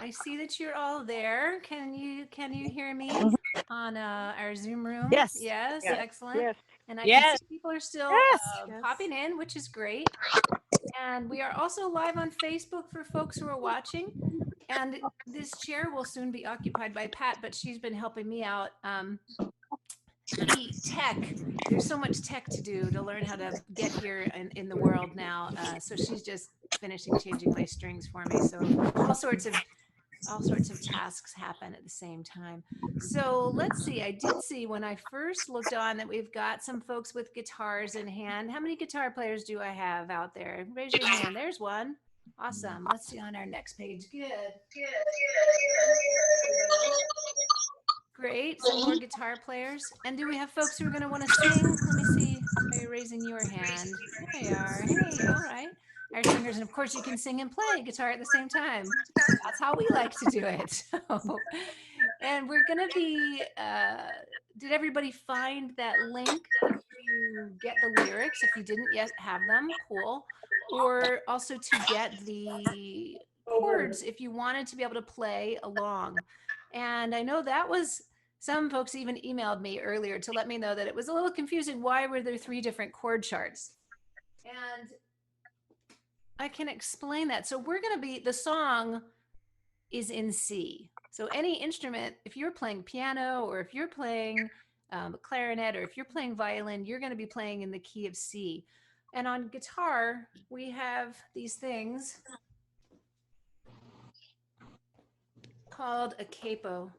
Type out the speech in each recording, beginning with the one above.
I see that you're all there. Can you hear me Mhm. on our Zoom room? Yes. Yes, Yes, excellent. yes. And I can see Yes. people are still Yes. popping in, which is great. And we are also live on Facebook for folks who are watching. And this chair will soon be occupied by Pat, but she's been helping me out. The tech, there's so much tech to do to learn how to get here in the world now. So she's just finishing changing my strings for me. So all sorts of tasks happen at the same time. So let's see. I did see when I first looked on that we've got some folks with guitars in hand. How many guitar players do I have out there? Raise your hand. There's one. Awesome. Let's see on our next page. Good. Great. Some more guitar players. And do we have folks who are going to want to sing? Let me see. Are you raising your hand? There you are. Hey, all right. Our singers. And of course, you can sing and play guitar at the same time. That's how we like to do it. So, and we're going to be, did everybody find that link to get the lyrics? If you didn't yet have them, cool. Or also to get the chords if you wanted to be able to play along. And I know that was some folks even emailed me earlier to let me know that it was a little confusing. Why were there three different chord charts? And I can explain that. So we're going to be, the song is in C. So any instrument, if you're playing piano or if you're playing clarinet or if you're playing violin, you're going to be playing in the key of C. And on guitar, we have these things called a capo.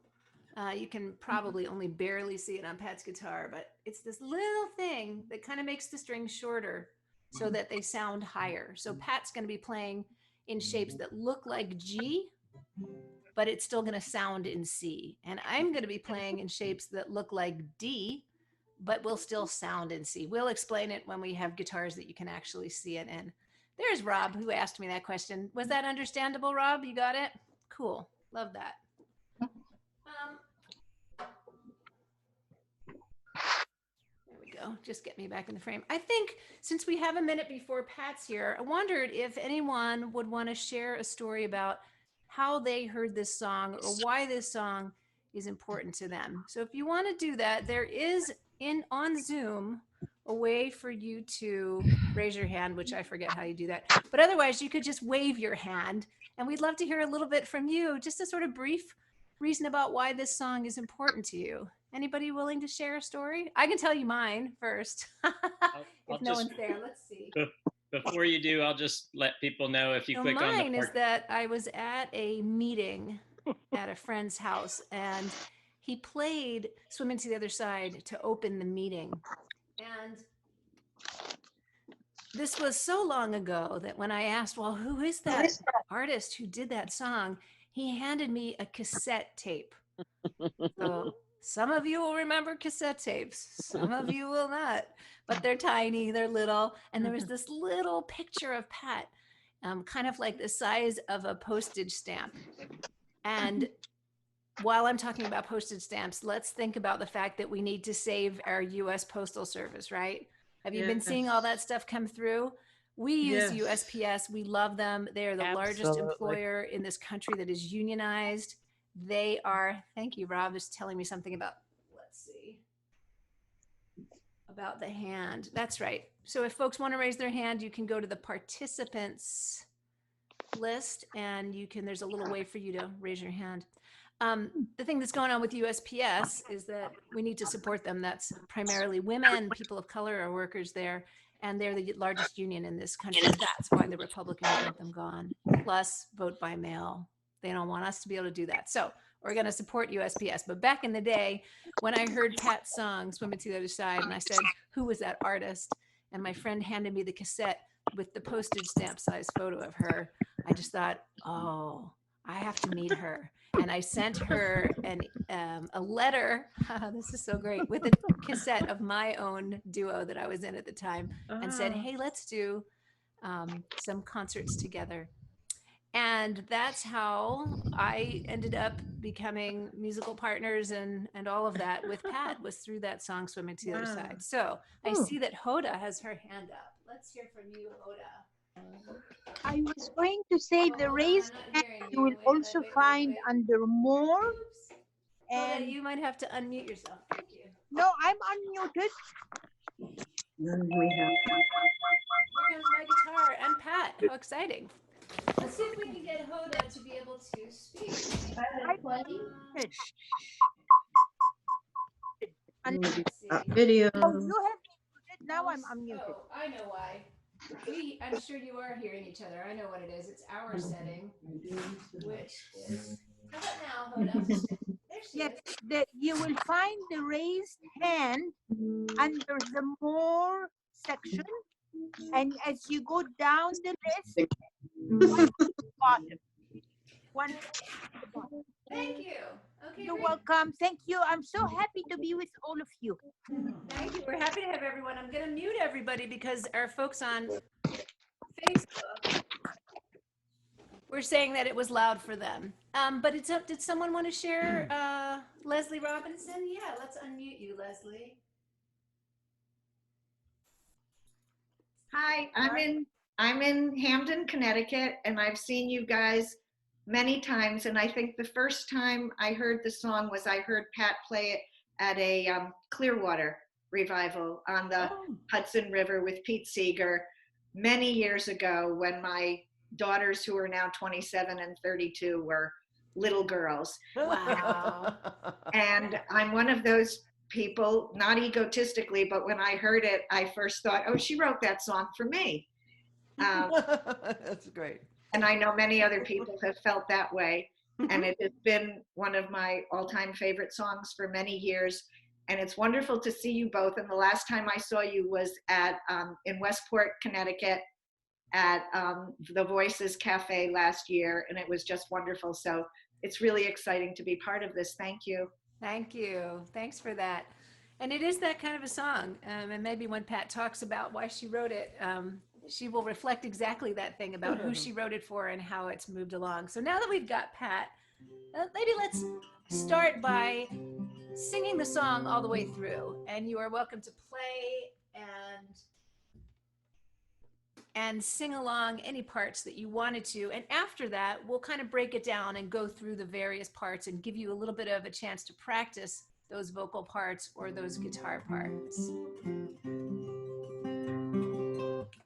You can probably only barely see it on Pat's guitar, but it's this little thing that kind of makes the strings shorter so that they sound higher. So Pat's going to be playing in shapes that look like G, but it's still going to sound in C. And I'm going to be playing in shapes that look like D, but will still sound in C. We'll explain it when we have guitars that you can actually see it in. There's Rob, who asked me that question. Was that understandable, Rob? You got it? Cool. Love that. Um, There we go. Just get me back in the frame. I think since we have a minute before Pat's here, I wondered if anyone would want to share a story about how they heard this song or why this song is important to them. So if you want to do that, there is in on Zoom a way for you to raise your hand, which I forget how you do that. But otherwise, you could just wave your hand, and we'd love to hear a little bit from you, just a sort of brief reason about why this song is important to you. Anybody willing to share a story? I can tell you mine first. If I'll no just one's there, let's see. before you do, I'll just let people know if you So click on the mine is part. that I was at a meeting at a friend's house and he played Swimming to the Other Side to open the meeting. And this was so long ago that when I asked, well, who is that artist who did that song? He handed me a cassette tape. So some of you will remember cassette tapes, some of you will not, but they're tiny, they're little. And there was this little picture of Pat, kind of like the size of a postage stamp. And while I'm talking about postage stamps, let's think about the fact that we need to save our US Postal Service, right? Have you been seeing all that stuff come through? We use USPS. We love them. They are the largest Absolutely. employer in this country that is unionized. They are, thank you, Rob is telling me something about, let's see, about the hand. That's right. So if folks want to raise their hand, you can go to the participants list and you can, there's a little way for you to raise your hand. The thing that's going on with USPS is that we need to support them. That's primarily women, people of color are workers there, and they're the largest union in this country. That's why the Republicans want them gone. Plus, vote by mail. They don't want us to be able to do that. So we're going to support USPS. But back in the day, when I heard Pat's song, Swimming to the Other Side, and I said, who was that artist? And my friend handed me the cassette with the postage stamp size photo of her. I just thought, oh, I have to meet her. And I sent her a letter. This is so great, with a cassette of my own duo that I was in at the time, and said, "Hey, let's do some concerts together." And that's how I ended up becoming musical partners and all of that with Pat, was through that song "Swimming to the Other Side." So I see that Hoda has her hand up. Let's hear from you, Hoda. I was going to say the Hold on, I'm raised not hand hearing you you. will Wait, also find wait. under more Oops. Hold on, and you might have to unmute yourself. Thank you. no, I'm unmuted. Then we have Here comes my guitar and Pat. How exciting. Let's see if we can get Hoda to be able to speak. Let's see. video. Oh, you have muted. Now I'm unmuted. Oh, I know why. I'm sure you are hearing each other. I know what it is. It's our setting, which is. How about now, Hoda? There she Yes, is. you will find the raised hand under the more section, and as you go down the list, one to the bottom. One to the bottom. Thank you. Okay, You're great. welcome. Thank you. I'm so happy to be with all of you. Thank you. We're happy to have everyone. I'm going to mute everybody because our folks on Facebook were saying that it was loud for them. But it's up. Did someone want to share Leslie Robinson? Yeah, let's unmute you, Leslie. Hi, I'm in Hamden, Connecticut, and I've seen you guys many times. And I think the first time I heard the song was I heard Pat play it at a Clearwater revival on the Hudson River with Pete Seeger many years ago when my daughters, who are now 27 and 32, were little girls. Wow. And I'm one of those people, not egotistically, but when I heard it, I first thought, oh, she wrote that song for me. That's great. And I know many other people have felt that way. And it has been one of my all-time favorite songs for many years. And it's wonderful to see you both. And the last time I saw you was at in Westport, Connecticut, at the Voices Cafe last year. And it was just wonderful. So it's really exciting to be part of this. Thank you. Thank you. Thanks for that. And it is that kind of a song. And maybe when Pat talks about why she wrote it, she will reflect exactly that thing about who she wrote it for and how it's moved along. So now that we've got Pat, maybe let's start by singing the song all the way through. And you are welcome to play and sing along any parts that you wanted to. And after that, we'll kind of break it down and go through the various parts and give you a little bit of a chance to practice those vocal parts or those guitar parts.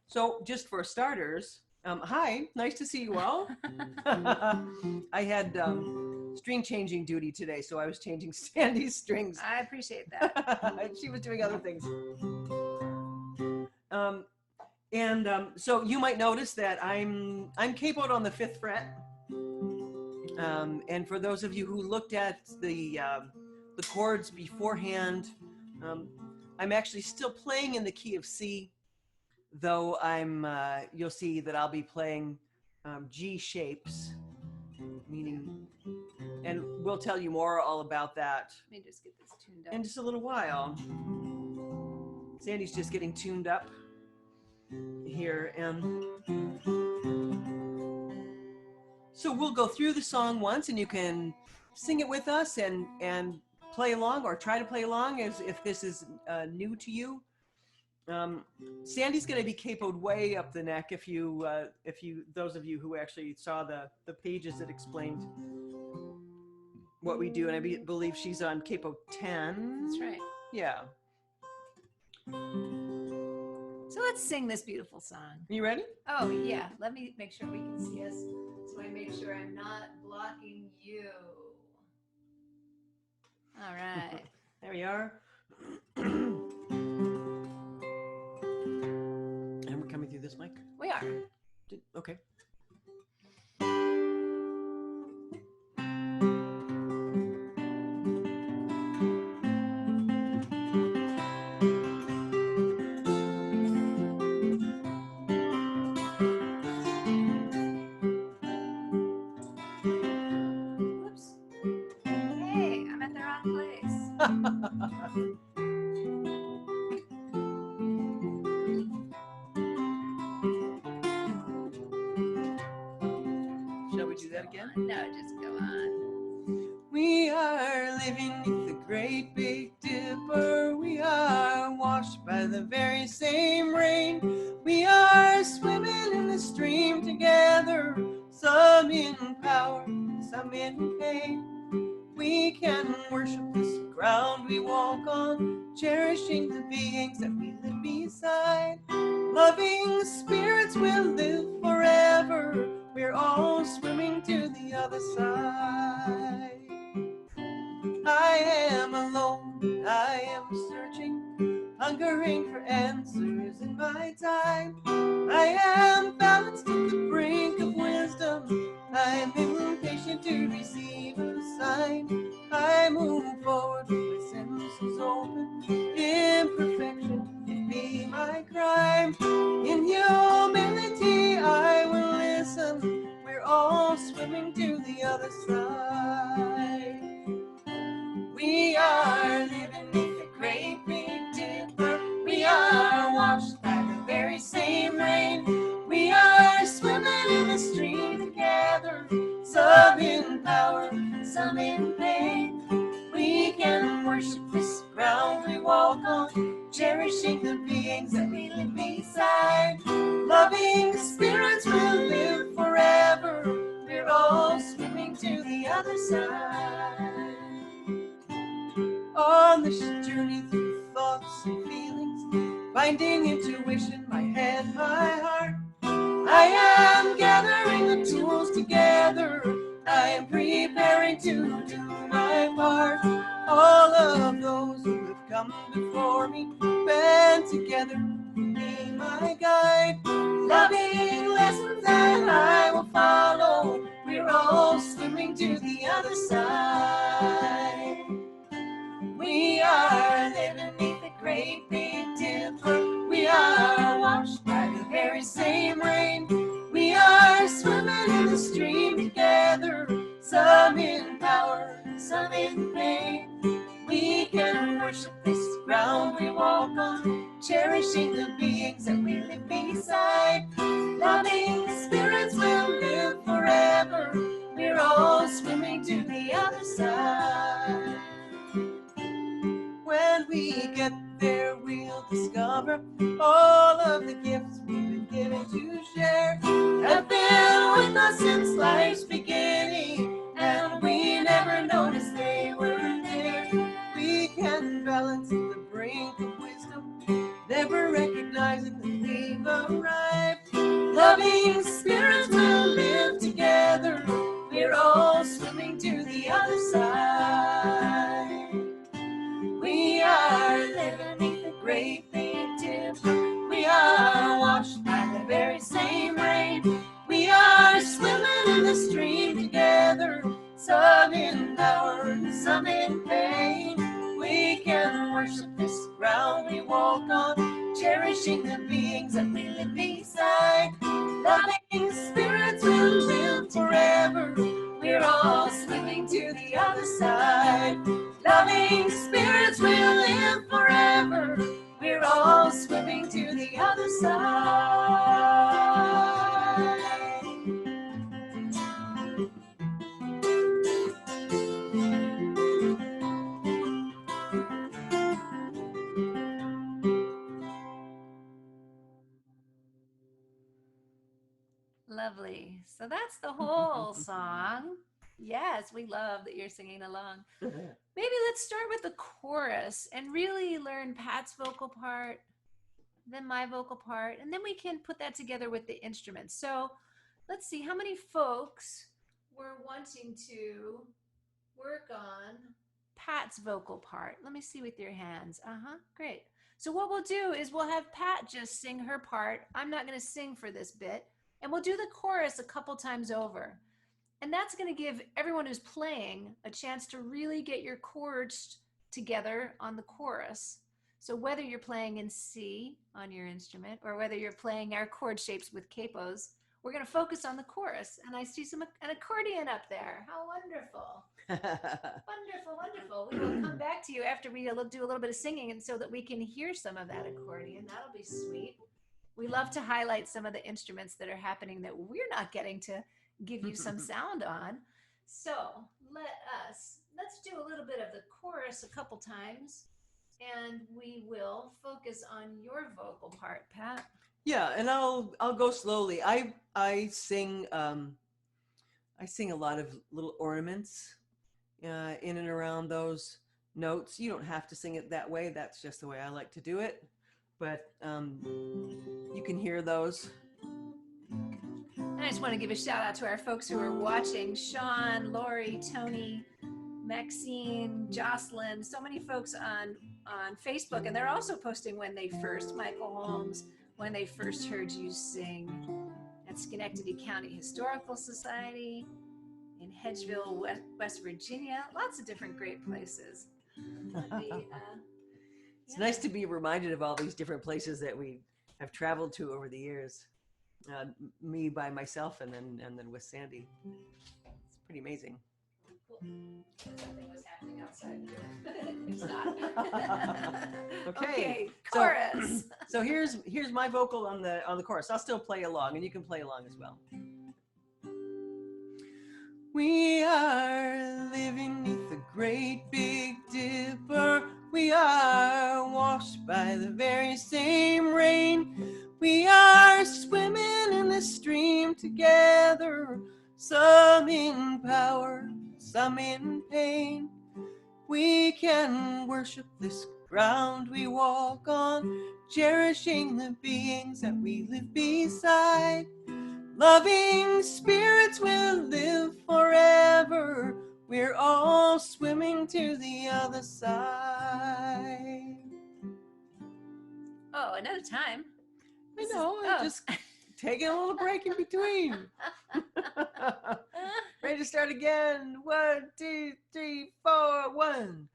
So just for starters, hi, nice to see you all. I had string changing duty today, so I was changing Sandy's strings. I appreciate that. She was doing other things. So you might notice that I'm capoed on the 5th fret. And for those of you who looked at the chords beforehand, I'm actually still playing in the key of C, though you'll see that I'll be playing G shapes, meaning, and we'll tell you more all about that Let me just get this tuned up. in just a little while. Sandy's just getting tuned up here, and so we'll go through the song once, and you can sing it with us and play along or try to play along as if this is new to you. Sandy's going to be capoed way up the neck if you those of you who actually saw the pages that explained what we do, and I believe she's on capo 10. That's right. Yeah. So let's sing this beautiful song. You ready? Oh, yeah. Let me make sure we can see us so I make sure I'm not blocking you. All right. There we are. And we're coming through this mic? We are. Okay. Whoops. Hey, I'm at the wrong place. Shall we do that again? No, just go on. We are living beneath the great big dipper. We are washed by the very same rain. We are swimming in the stream together, some in power, some in pain. We can worship this ground we walk on, cherishing the beings that we live beside. Loving spirits will live forever. We're all swimming to the other side. I am alone, I am searching, hungering for answers in my time. I am balanced at the brink of wisdom. I am impatient to receive a sign. I move forward with my senses open. Imperfection can be my crime. In humility I will listen. We're all swimming to the other side. We are living beneath the great big dipper. We are washed by the very same rain. We are swimming in the stream together, some in power, some in pain. We can worship this ground we walk on, cherishing the beings that we live beside. Loving spirits will live forever. We're all swimming to the other side. On this journey through thoughts and feelings, finding intuition, my head, my heart. I am gathering the tools together. I am preparing to do my part. All of those who have come before me, band together, be my guide. Loving lessons that I will follow. We're all swimming to the other side. We are living beneath the great big dipper. We are washed by the very same rain. We are swimming in the stream together, some in power, some in pain. We can worship this ground we walk on, cherishing the beings that we live beside. Loving spirits will live forever. We're all swimming to the other side. When we get there, we'll discover all of the gifts we've been given to share have been with us since life's beginning, and we never noticed they were there. We can balance at the brink of wisdom, never recognizing that we've arrived. Loving spirits will live together. We're all swimming to the other side. We are living beneath the great big dipper. We are washed by the very same rain. We are swimming in the stream together, some in power and some in pain. We can worship this ground we walk on, cherishing the beings that we live beside. Loving spirits will live forever. We're all swimming to the other side. Loving spirits will live forever. We're all swimming to the other side. Lovely. So that's the whole song. Yes, we love that you're singing along. Maybe let's start with the chorus and really learn Pat's vocal part, then my vocal part, and then we can put that together with the instruments. So let's see how many folks were wanting to work on Pat's vocal part. Let me see with your hands. Great. So what we'll do is we'll have Pat just sing her part. I'm not going to sing for this bit, and we'll do the chorus a couple times over. And that's going to give everyone who's playing a chance to really get your chords together on the chorus. So whether you're playing in C on your instrument or whether you're playing our chord shapes with capos, we're going to focus on the chorus. And I see an accordion up there. How wonderful. Wonderful, wonderful. We will come back to you after we do a little bit of singing, and so that we can hear some of that accordion. That'll be sweet. We love to highlight some of the instruments that are happening that we're not getting to give you some sound on. So let Yes, let's do a little bit of the chorus a couple times, and we will focus on your vocal part, Pat. Yeah, and I'll go slowly. I sing a lot of little ornaments in and around those notes. You don't have to sing it that way. That's just the way I like to do it. But you can hear those. And I just want to give a shout out to our folks who are watching: Sean, Lori, Tony, Maxine, Jocelyn, so many folks on Facebook, and they're also posting when they first, Michael Holmes, when they first heard you sing at Schenectady County Historical Society, in Hedgeville, West Virginia, lots of different great places. It's nice to be reminded of all these different places that we have traveled to over the years. Me by myself, and then with Sandy. It's pretty amazing. Something was happening outside. It's not. Okay, chorus. So here's my vocal on the chorus. I'll still play along, and you can play along as well. We are living beneath the great big dipper. We are washed by the very same rain. We are swimming in the stream together, some in power, some in pain. We can worship this ground we walk on, cherishing the beings that we live beside. Loving spirits will live forever. We're all swimming to the other side. Oh, another time. I know, I'm just taking a little break in between. Ready to start again. 1, 2, 3, 4, 1.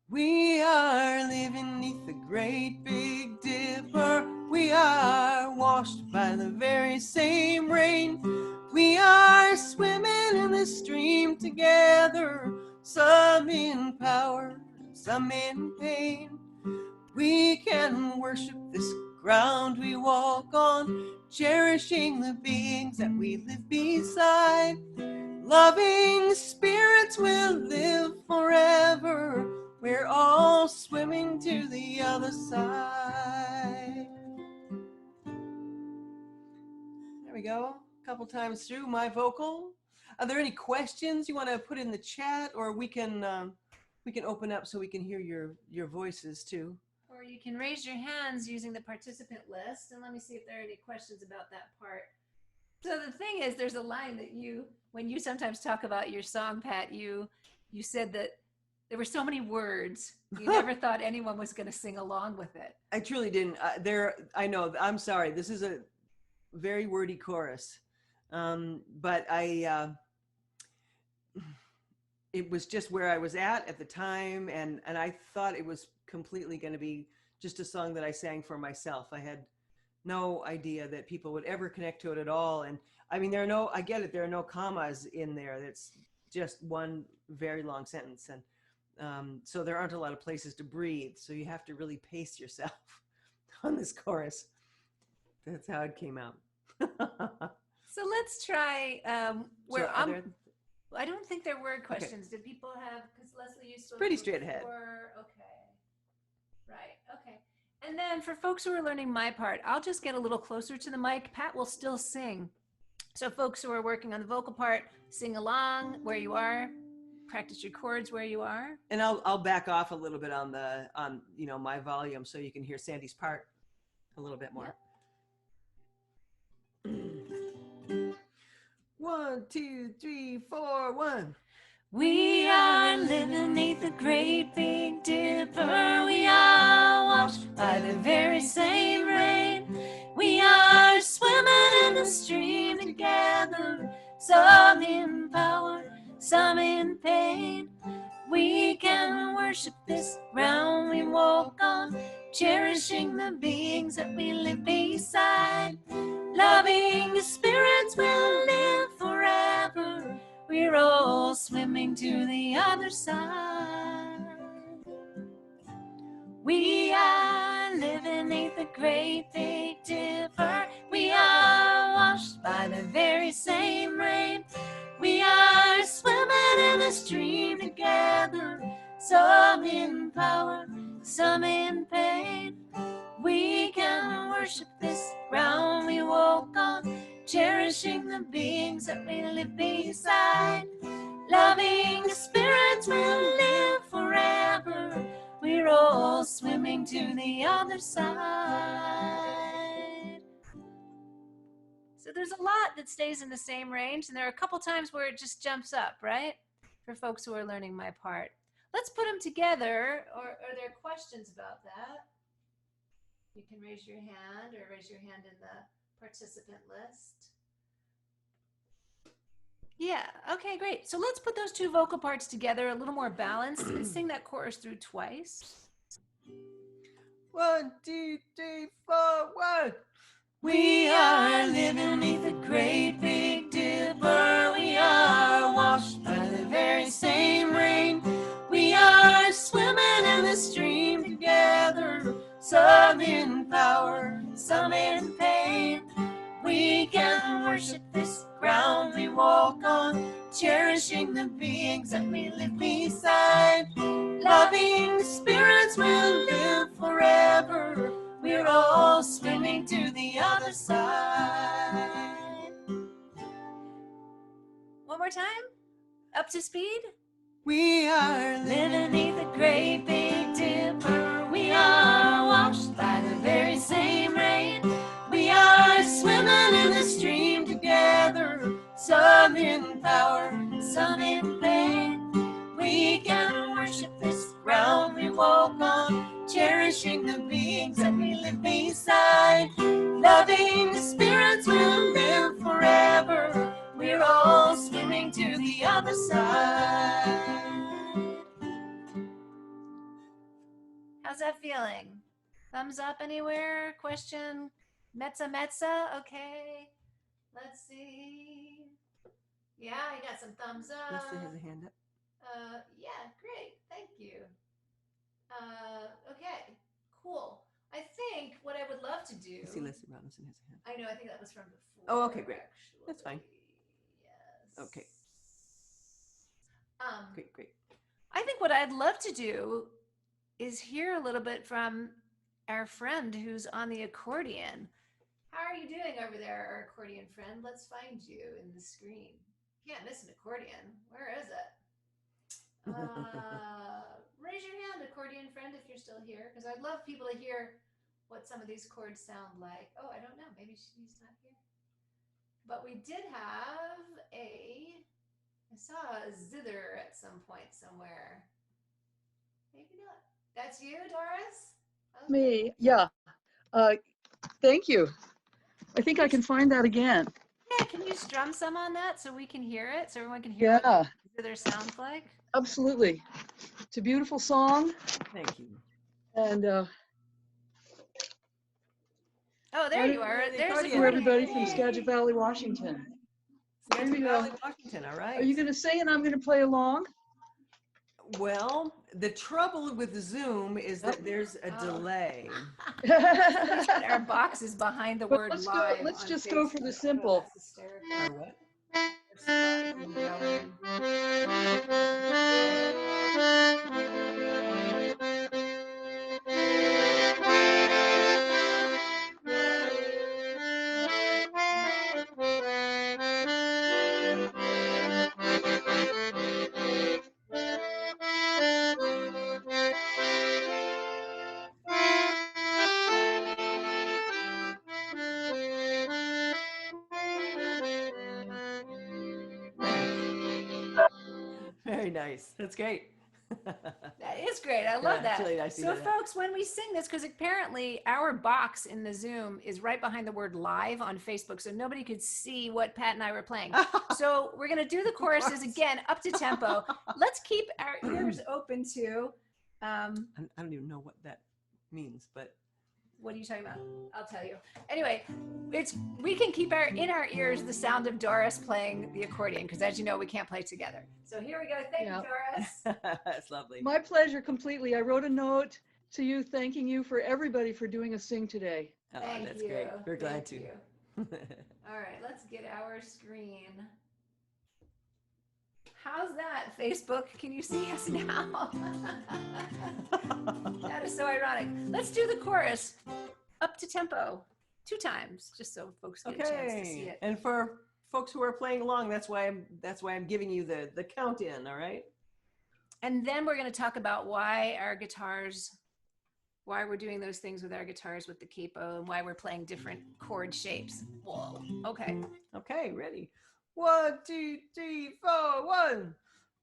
We are living beneath the great big dipper. We are washed by the very same rain. We are swimming in the stream together, some in power, some in pain. We can worship this ground we walk on, cherishing the beings that we live beside. Loving spirits will live forever. We're all swimming to the other side. There we go. A couple times through my vocal. Are there any questions you want to put in the chat, or we can open up so we can hear your voices too? Or you can raise your hands using the participant list, and let me see if there are any questions about that part. So the thing is, there's a line that when you sometimes talk about your song, Pat, you said that there were so many words, you never thought anyone was going to sing along with it. I truly didn't. I know. I'm sorry. This is a very wordy chorus, but it was just where I was at the time, and I thought it was completely going to be just a song that I sang for myself. I had no idea that people would ever connect to it at all. And I mean, I get it. There are no commas in there. That's just one very long sentence. And so there aren't a lot of places to breathe. So you have to really pace yourself on this chorus. That's how it came out. So let's try where So I don't think there were questions. Okay. Did people have, because Leslie used to pretty straight ahead. Okay. Right. Okay. And then for folks who are learning my part, I'll just get a little closer to the mic. Pat will still sing. So folks who are working on the vocal part, sing along where you are, practice your chords where you are. And I'll back off a little bit on my volume so you can hear Sandy's part a little bit more. Yep. 1, 2, 3, 4, 1. We are living beneath the great big dipper. We are washed by the very same rain. We are swimming in the stream together, some in power, some in pain. We can worship this ground we walk on, cherishing the beings that we live beside. Loving spirits will live forever. We're all swimming to the other side. We are living beneath the great big dipper. We are washed by the very same rain. We are swimming in the stream together. some in power, some in pain. We can worship this ground we walk on, cherishing the beings that we live beside. Loving the spirits will live forever. We're all swimming to the other side. So there's a lot that stays in the same range, and there are a couple times where it just jumps up, right? For folks who are learning my part. Let's put them together, or are there questions about that? You can raise your hand or raise your hand in the participant list. Yeah, okay, great. So let's put those two vocal parts together a little more balanced and sing that chorus through twice. 1, 2, 3, 4, 1. We are living beneath the great big dipper. We are washed by the very same rain. We are swimming in the stream together. Some in power, some in pain. We can worship this ground we walk on, cherishing the beings that we live beside. Loving the spirits will live forever. We're all swimming to the other side. One more time. Up to speed. We are Living beneath the great big dipper. We are washed by the very same rain. We are swimming in the stream together. Some in power, some in pain. We can worship this ground we walk on, cherishing the beings that we live beside. Loving the spirits will live forever. We're all swimming to the other side. How's that feeling? Thumbs up anywhere? Question? Metza? Okay. Let's see. Yeah, you got some thumbs up. Leslie has a hand up. Yeah, great. Thank you. Okay, cool. I think what I would love to do. I see Leslie Robinson has a hand. I know, I think that was from before. Oh, okay, great. Actually. That's fine. Yes. Okay. Great. I think what I'd love to do is hear a little bit from our friend who's on the accordion. How are you doing over there, our accordion friend? Let's find you in the screen. Can't miss an accordion. Where is it? Raise your hand, accordion friend, if you're still here, because I'd love people to hear what some of these chords sound like. Oh, I don't know. Maybe she's not here. But we did have I saw a zither at some point somewhere. Maybe not. That's you, Doris? Okay. Me, yeah. Thank you. I think I can find that again. Yeah, can you strum some on that so we can hear it, so everyone can hear Yeah, what zither sounds like? absolutely. It's a beautiful song, Thank you. and Oh, there you are. the There's accordion. for everybody from Yay. Skagit Valley, Washington. Skagit Maybe, Valley, Washington. All right. Are you going to sing and I'm going to play along? Well, the trouble with Zoom is that there's a Oh. delay. Our box is behind the But word let's go. live. Let's on just go for Facebook. the simple. That's hysterical. Or what? Very nice. That's great. That is great. I love Yeah, that. it's really nice to So, hear that. folks, when we sing this, because apparently our box in the Zoom is right behind the word live on Facebook, so nobody could see what Pat and I were playing. So, we're going to do the choruses course. again up to tempo. Let's keep our ears open to. I don't even know what that means, but What are you talking about? I'll tell you. Anyway, we can keep in our ears the sound of Doris playing the accordion, because as you know, we can't play together. So here we go. Thank Yeah. you, Doris. that's lovely. My pleasure completely. I wrote a note to you thanking you for everybody for doing a sing today. Oh, Thank that's you. great. We're glad Thank to. you. All right, let's get our screen. How's that Facebook. Can you see us now? That is so ironic. Let's do the chorus up to tempo 2 times, just so folks get a chance to see Okay. it. And for folks who are playing along, that's why I'm giving you the count in, all right? And then we're going to talk about why we're doing those things with our guitars with the capo, and why we're playing different chord shapes. Whoa. Okay. Okay, ready? 1, 2, 3, 4, 1.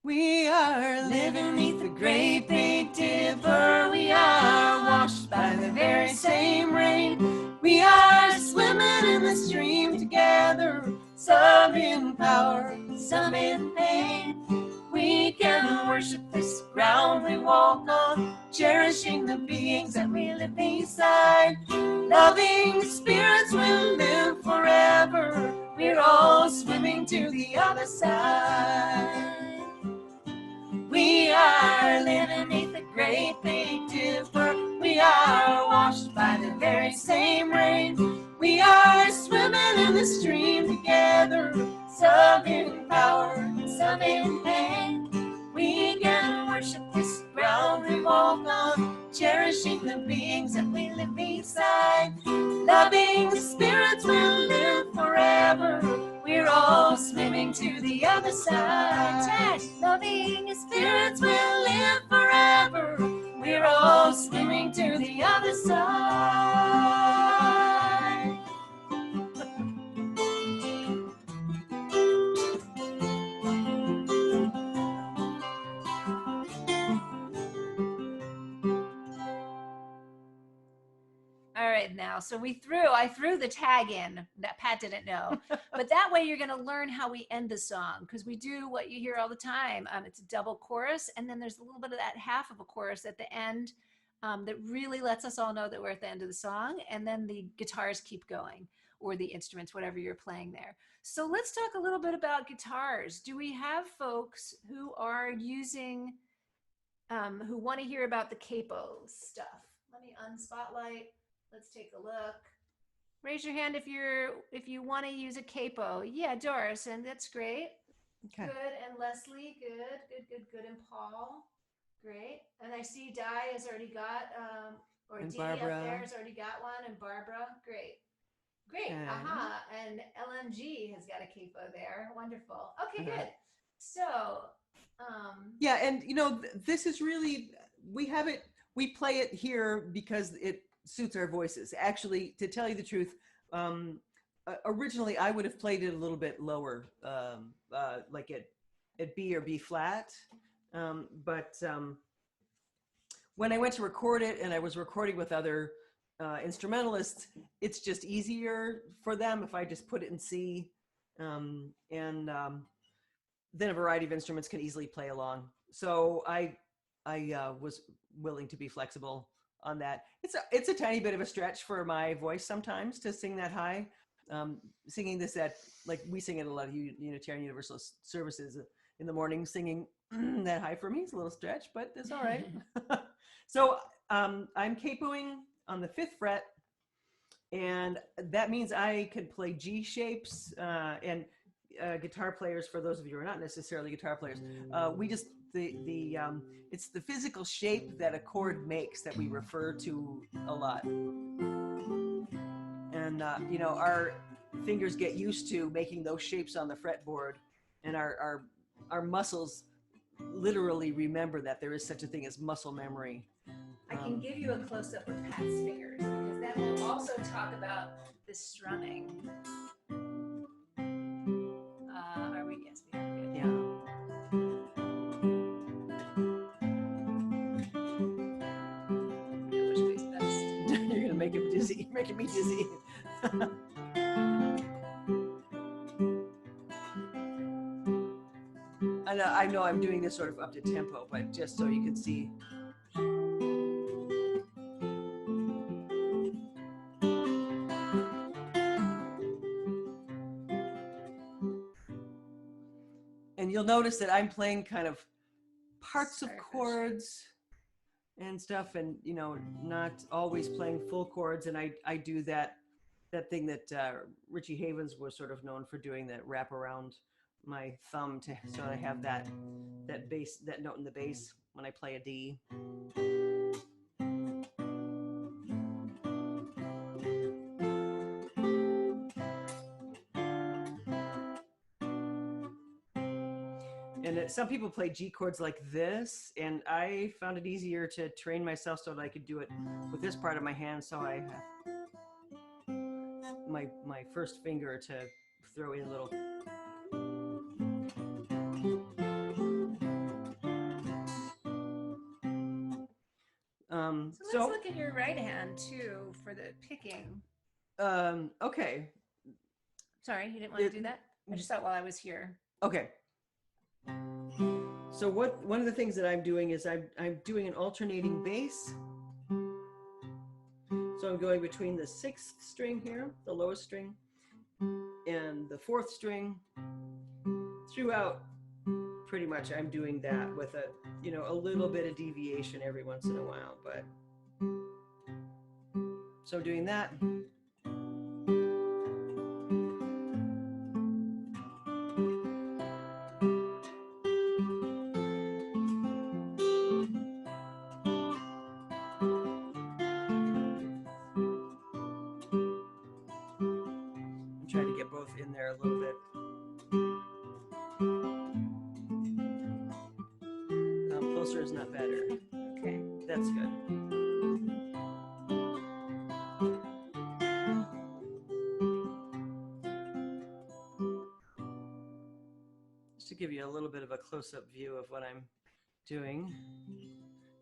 We are living beneath the great big dipper. We are washed by the very same rain. We are swimming in the stream together. Some in power, some in pain. We can worship this ground we walk on, cherishing the beings that we live beside. Loving spirits will live forever. We're all swimming to the other side. We are living beneath the great big dipper. We are washed by the very same rain. We are swimming in the stream together. Some in power, some in pain. We can worship this ground we walk on, cherishing the beings that we live beside. Loving spirits will live forever. We're all swimming to the other side. Loving spirits will live forever. We're all swimming to the other side. All right, now, so I threw the tag in that Pat didn't know, but that way you're going to learn how we end the song, because we do what you hear all the time. It's a double chorus, and then there's a little bit of that half of a chorus at the end that really lets us all know that we're at the end of the song, and then the guitars keep going, or the instruments, whatever you're playing there. So let's talk a little bit about guitars. Do we have folks who are using, who want to hear about the capo stuff? Let me unspotlight. Let's take a look. Raise your hand if you want to use a capo. Yeah, Doris, and that's great. Okay. Good, and Leslie, good, and Paul, great. And I see Di has already got, or And Dee Barbara. up there has already got one, and Barbara, great. Okay. Aha, and LMG has got a capo there. Wonderful. Okay, Uh-huh. good. So, Yeah, and this is really, we play it here because it suits our voices. Actually, to tell you the truth, originally I would have played it a little bit lower, like at B or B flat. But when I went to record it, and I was recording with other instrumentalists, it's just easier for them if I just put it in C, and then a variety of instruments can easily play along. So I was willing to be flexible on that. It's a tiny bit of a stretch for my voice sometimes to sing that high. Singing this at, like, we sing at a lot of Unitarian Universalist services in the morning, singing that high for me is a little stretch, but it's all right. So I'm capoing on the 5th fret, and that means I could play G shapes, and guitar players, for those of you who are not necessarily guitar players, we just it's the physical shape that a chord makes that we refer to a lot, and our fingers get used to making those shapes on the fretboard, and our muscles literally remember that there is such a thing as muscle memory. I can give you a close-up of Pat's fingers, because then we'll also talk about the strumming. Are we? Yes, we are. Good. Yeah. Which way's best? You're gonna make him dizzy. You're making me dizzy. I know I'm doing this sort of up to tempo, but just so you can see. And you'll notice that I'm playing kind of parts of chords and stuff, and not always playing full chords. And I do that thing that Richie Havens was sort of known for doing, that wraparound my thumb to so I have that bass, that note in the bass when I play a D. And some people play G chords like this, and I found it easier to train myself so that I could do it with this part of my hand. So I have my first finger to throw in a little. So let's look at your right hand too for the picking. Okay. Sorry, you didn't want to do that? I just thought while I was here. Okay. So one of the things that I'm doing is I'm doing an alternating bass. So I'm going between the 6th string here, the lowest string, and the 4th string. Throughout, pretty much I'm doing that with a little bit of deviation every once in a while, but so doing that. Try to get both in there a little bit. Closer is not better. Okay. That's good. Just to give you a little bit of a close-up view of what I'm doing.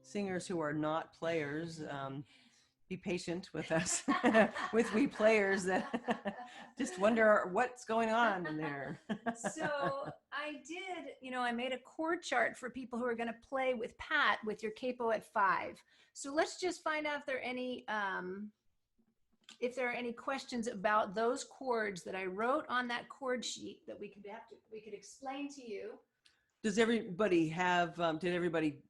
Singers who are not players, be patient with us, with we players that just wonder what's going on in there. So I did, I made a chord chart for people who are going to play with Pat with your capo at 5. So let's just find out if there are any questions about those chords that I wrote on that chord sheet that we could explain to you. Does everybody have? Did everybody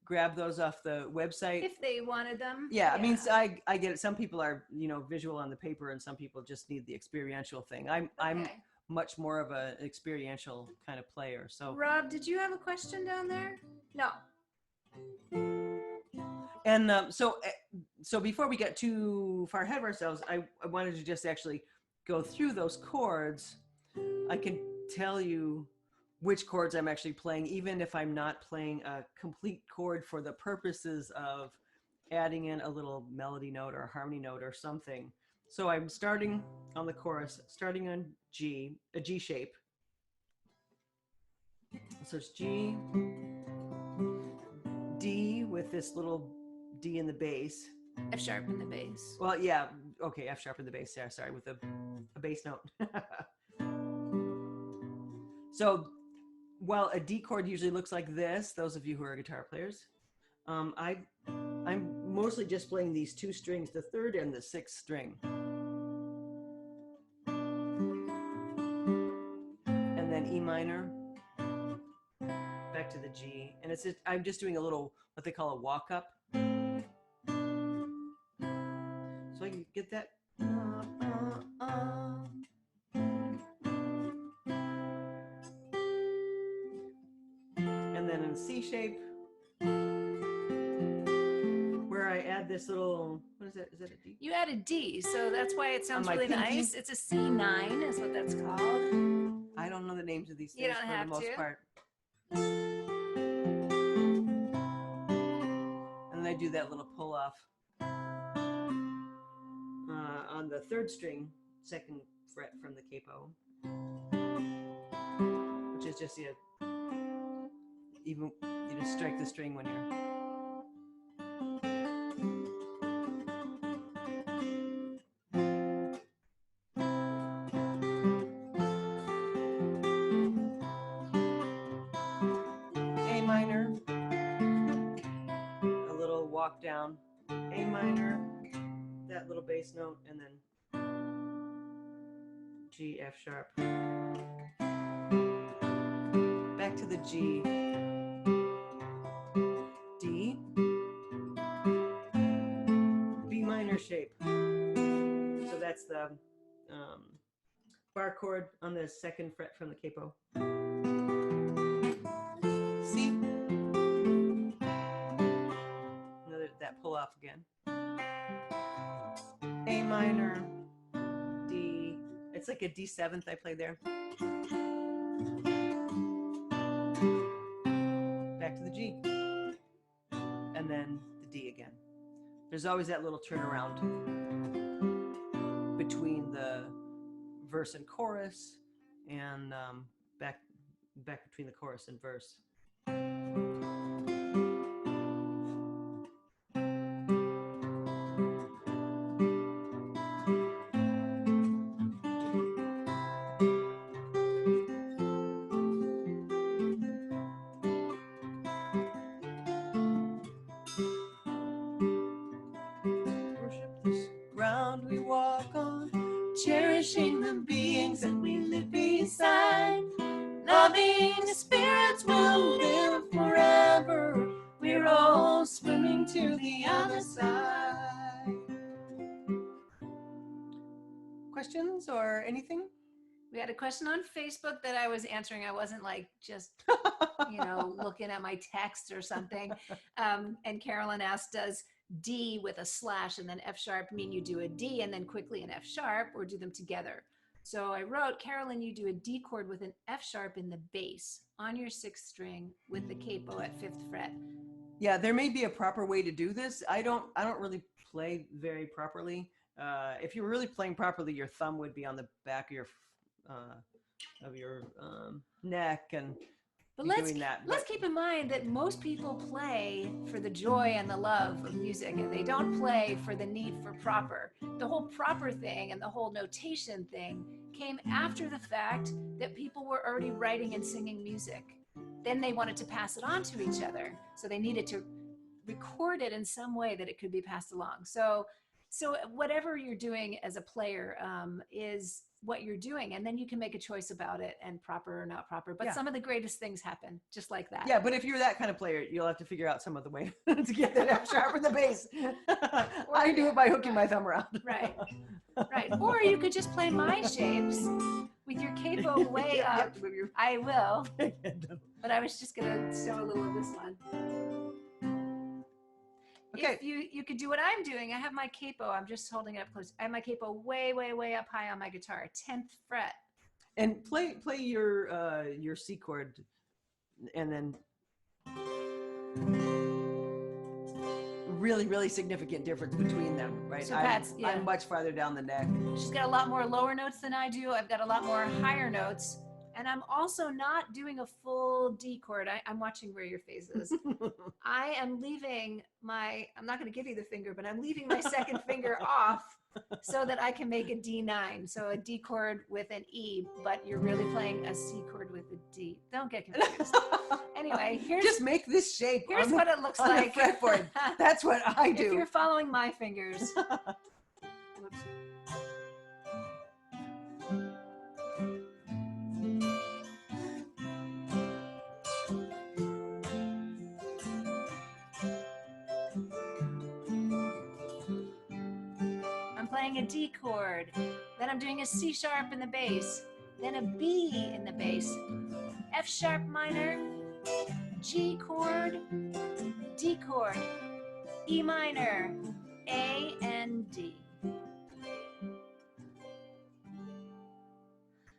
grab those off the website? If they wanted them. Yeah, I mean, so I get it. Some people are, visual on the paper, and some people just need the experiential thing. I'm much more of an experiential kind of player. So, Rob, did you have a question down there? No. And so before we get too far ahead of ourselves, I wanted to just actually go through those chords. I can tell you which chords I'm actually playing, even if I'm not playing a complete chord for the purposes of adding in a little melody note or a harmony note or something. So I'm starting on the chorus, starting on G, a G shape. So it's G, D with this little D in the bass. F sharp in the bass. Well, yeah, okay, F sharp in the bass. Yeah, sorry, with a bass note. So while a D chord usually looks like this, those of you who are guitar players, I'm mostly just playing these 2 strings, the 3rd and the 6th string. And then E minor, back to the G. And I'm just doing a little, what they call a walk up. So I can get that. And then in C shape, where I add this little, what is that? Is that a D? You added D, so that's why it sounds On my really pinky? nice. It's a C9 is what that's called. I don't know the names of these You things don't for have the most to. part. And I do that little pull off on the 3rd string, 2nd fret from the capo, which is just you just strike the string when you're. A minor, a little walk down, A minor, that little bass note, and then G, F sharp. Back to the G, D, B minor shape. So that's the bar chord on the 2nd fret from the capo. minor, D. It's like a D7th I play there. Back to the G. And then the D again. There's always that little turnaround between the verse and chorus, and back between the chorus and verse. Worship this ground we walk on, cherishing the beings that we live beside. Loving the spirits will live forever. We're all swimming to the other side. Questions or anything? We had a question on Facebook that I was answering. I wasn't like just, looking at my text or something. And Carolyn asked, does D with a slash and then F sharp mean you do a D and then quickly an F sharp, or do them together? So I wrote, Carolyn, you do a D chord with an F sharp in the bass on your 6th string with the capo at 5th fret. Yeah, there may be a proper way to do this. I don't really play very properly. If you were really playing properly, your thumb would be on the back of your neck and But be doing that. let's keep in mind that most people play for the joy and the love of music, and they don't play for the need for proper. The whole proper thing and the whole notation thing came after the fact that people were already writing and singing music. Then they wanted to pass it on to each other, so they needed to record it in some way that it could be passed along. So whatever you're doing as a player is what you're doing, and then you can make a choice about it and proper or not proper. But some of the greatest things happen just like that. Yeah, but if you're that kind of player, you'll have to figure out some other way to get that F sharp in the bass. I do it by hooking my thumb around. Right. Or you could just play my shapes with your capo way up. I will. But I was just gonna show a little of this one. Okay. If you could do what I'm doing, I have my capo. I'm just holding it up close. I have my capo way, way, way up high on my guitar, 10th fret. And play your C chord, and then really, really significant difference between them, right? So Pat's, I'm much farther down the neck. She's got a lot more lower notes than I do. I've got a lot more higher notes. And I'm also not doing a full D chord. I'm watching where your face is. I am leaving I'm not going to give you the finger, but I'm leaving my second finger off so that I can make a D9. So a D chord with an E, but you're really playing a C chord with a D. Don't get confused. Anyway, just make this shape. Here's what it looks on like. The fretboard. That's what I do. If you're following my fingers. Whoops. Playing a D chord, then I'm doing a C sharp in the bass, then a B in the bass, F sharp minor, G chord, D chord, E minor, A and D.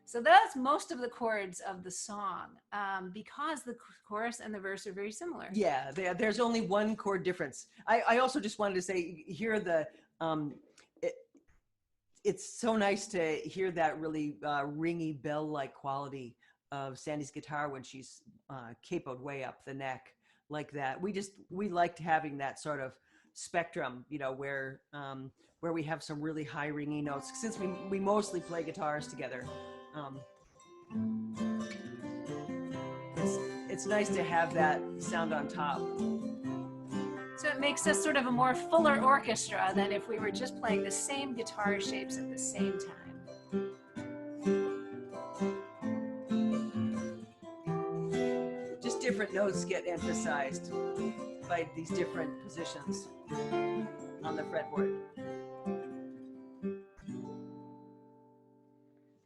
So that's most of the chords of the song, because the chorus and the verse are very similar. Yeah, there's only one chord difference. I also just wanted to say, hear the it's so nice to hear that really ringy bell-like quality of Sandy's guitar when she's capoed way up the neck like that. We liked having that sort of spectrum, where we have some really high ringy notes, since we mostly play guitars together. It's nice to have that sound on top. So it makes us sort of a more fuller orchestra than if we were just playing the same guitar shapes at the same time. Just different notes get emphasized by these different positions on the fretboard.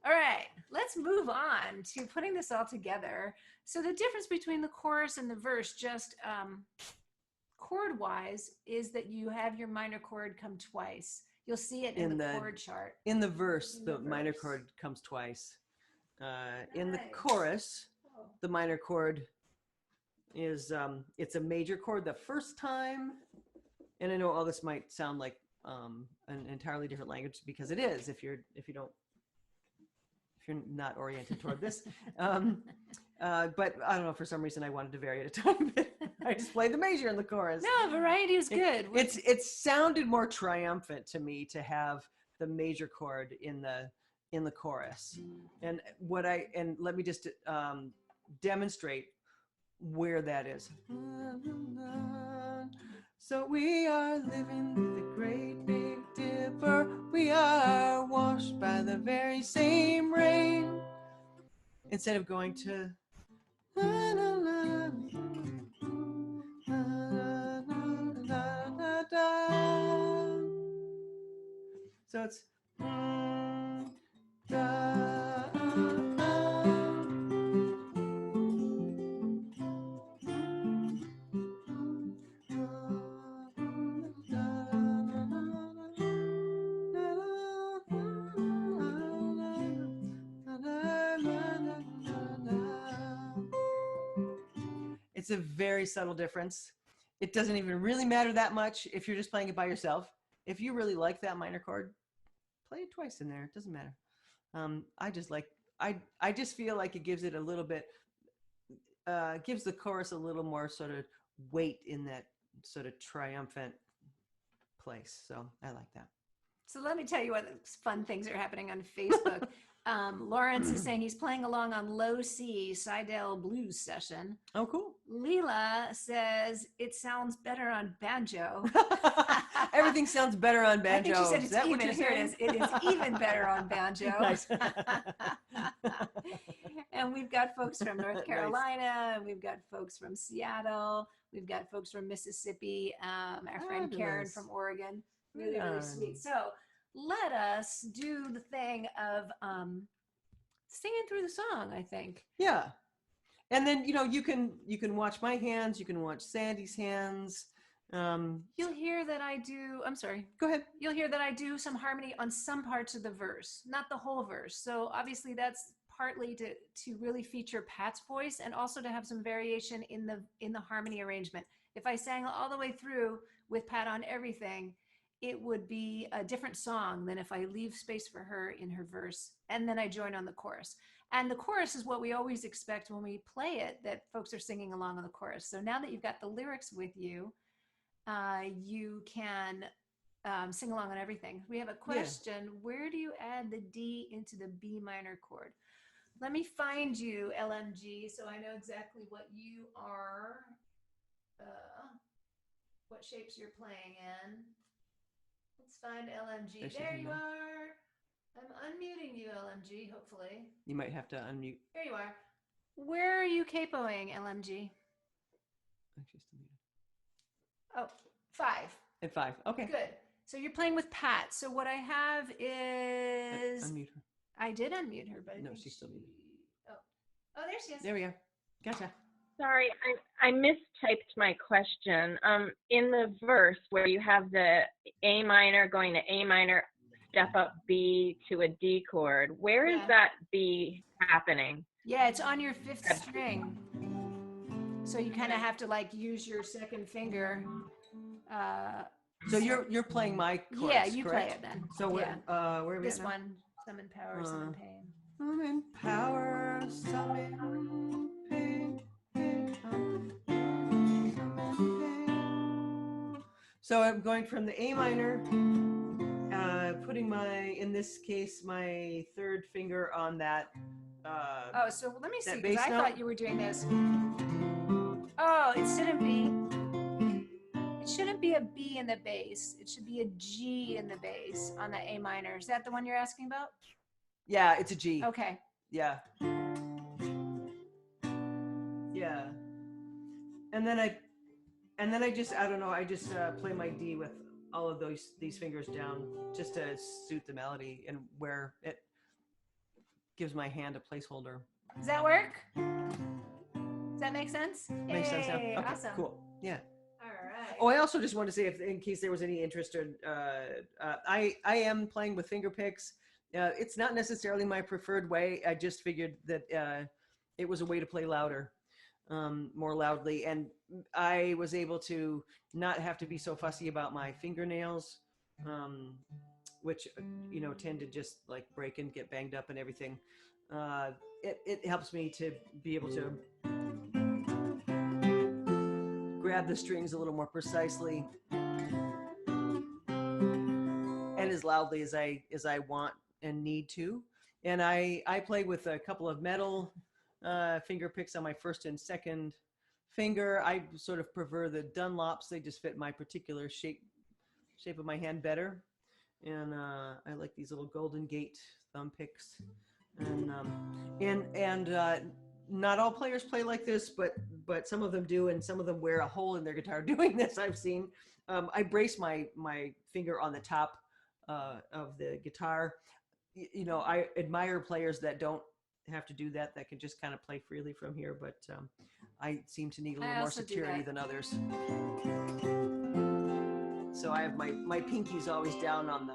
All right, let's move on to putting this all together. So the difference between the chorus and the verse, just chord-wise, is that you have your minor chord come twice. You'll see it in the chord chart. In the verse, In the the minor verse. chord comes twice. In the Nice. chorus, Oh. the minor chord is it's a major chord the first time, and I know all this might sound like an entirely different language, because it is if you're not oriented toward this. But I don't know, for some reason I wanted to vary at a time. I just played the major in the chorus. No, variety is good. It sounded more triumphant to me to have the major chord in the chorus. And let me just demonstrate where that is. So we are living the great big dipper. We are washed by the very same rain. Instead of going to so it's it's a very subtle difference. It doesn't even really matter that much if you're just playing it by yourself. If you really like that minor chord, play it twice in there. It doesn't matter. I just feel like it gives it a little bit, gives the chorus a little more sort of weight in that sort of triumphant place. So I like that. So let me tell you what fun things are happening on Facebook. Lawrence is saying he's playing along on Low C, Seidel Blues Session. Oh, cool. Leela says it sounds better on banjo. Everything sounds better on banjo. I think she said Is it's that what even. you're Here it saying? is. It is even better on banjo. Nice. And we've got folks from North Nice. Carolina. We've got folks from Seattle. We've got folks from Mississippi. Our friend Karen Fabulous. from Oregon. Right Really, really on. sweet. So let us do the thing of singing through the song, I think. Yeah. And then, you can watch my hands, you can watch Sandy's hands. You'll hear that I do, I'm sorry. Go ahead. You'll hear that I do some harmony on some parts of the verse, not the whole verse. So obviously that's partly to really feature Pat's voice, and also to have some variation in the harmony arrangement. If I sang all the way through with Pat on everything, it would be a different song than if I leave space for her in her verse and then I join on the chorus. And the chorus is what we always expect when we play it, that folks are singing along on the chorus. So now that you've got the lyrics with you, you can sing along on everything. We have a question. Yeah. Where do you add the D into the B minor chord? Let me find you, LMG, so I know exactly what you are, what shapes you're playing in. Let's find LMG. There you are. I'm unmuting you, LMG, hopefully. You might have to unmute. There you are. Where are you capoing, LMG? Actually, still muted. Oh, 5. At 5. Okay. Good. So you're playing with Pat. So what I have is... Unmute her. I did unmute her, but... No, she's still muted. Oh, there she is. There we are. Gotcha. Sorry, I mistyped my question. In the verse where you have the A minor going to A minor, step up B to a D chord, where is that B happening? Yeah, it's on your 5th string. So you kind of have to like use your second finger. So you're playing my chorus, yeah, you correct? play it then. So where are we this at now? one, some in power, some in pain. I'm in power, some in pain. So I'm going from the A minor, putting in this case, my 3rd finger on that. Oh, so let me see, because bass I note. thought you were doing this. Oh, it shouldn't be. It shouldn't be a B in the bass. It should be a G in the bass on the A minor. Is that the one you're asking about? Yeah, it's a G. Okay. Yeah. Yeah. And then I just, I don't know, I just play my D with all of these fingers down just to suit the melody and where it gives my hand a placeholder. Does that work? Does that make sense? Makes sense now? Okay, Awesome. cool. Yeah. All right. Oh, I also just want to say, if in case there was any interest, or I am playing with finger picks. It's not necessarily my preferred way. I just figured that it was a way to play louder, more loudly, and I was able to not have to be so fussy about my fingernails, which tend to just like break and get banged up and everything. It helps me to be able to grab the strings a little more precisely and as loudly as I want and need to. And I play with a couple of metal finger picks on my first and second finger. I sort of prefer the Dunlops. They just fit my particular shape of my hand better. And I like these little Golden Gate thumb picks. And not all players play like this, but some of them do, and some of them wear a hole in their guitar doing this. I've seen. I brace my finger on the top of the guitar. I admire players that don't have to do that can just kind of play freely from here, but I seem to need a little more security than others. So I have my pinkies always down on